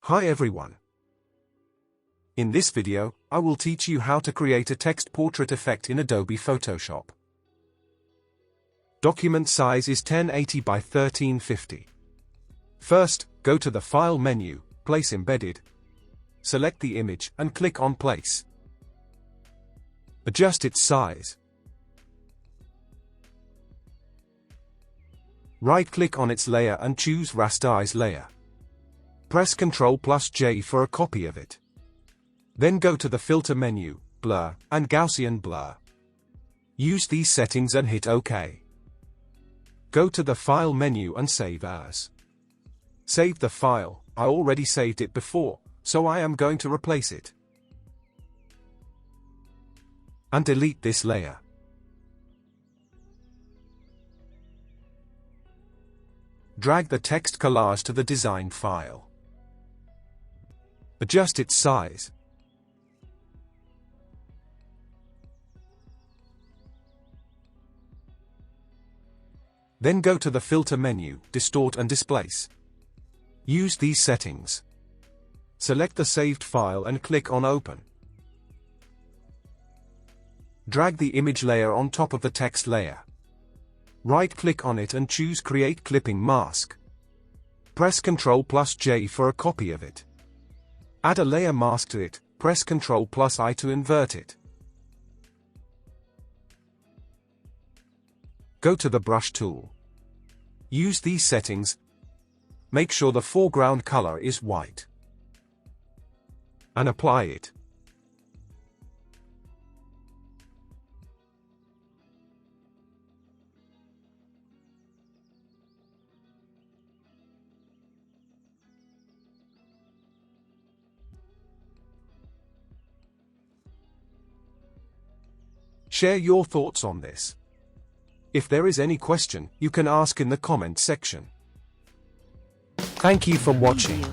Hi everyone. In this video, I will teach you how to create a text portrait effect in Adobe Photoshop. Document size is 1080 by 1350. First, go to the File menu, Place Embedded. Select the image and click on Place. Adjust its size. Right-click on its layer and choose Rasterize Layer. Press Ctrl+J for a copy of it. Then go to the Filter menu, Blur, and Gaussian Blur. Use these settings and hit OK. Go to the File menu and Save As. Save the file. I already saved it before, so I am going to replace it. And delete this layer. Drag the text collage to the design file. Adjust its size. Then go to the Filter menu, Distort and Displace. Use these settings. Select the saved file and click on Open. Drag the image layer on top of the text layer. Right-click on it and choose Create Clipping Mask. Press Ctrl+J for a copy of it. Add a layer mask to it, press Ctrl+I to invert it. Go to the Brush tool. Use these settings. Make sure the foreground color is white. And apply it. Share your thoughts on this. If there is any question, you can ask in the comment section. Thank you for watching.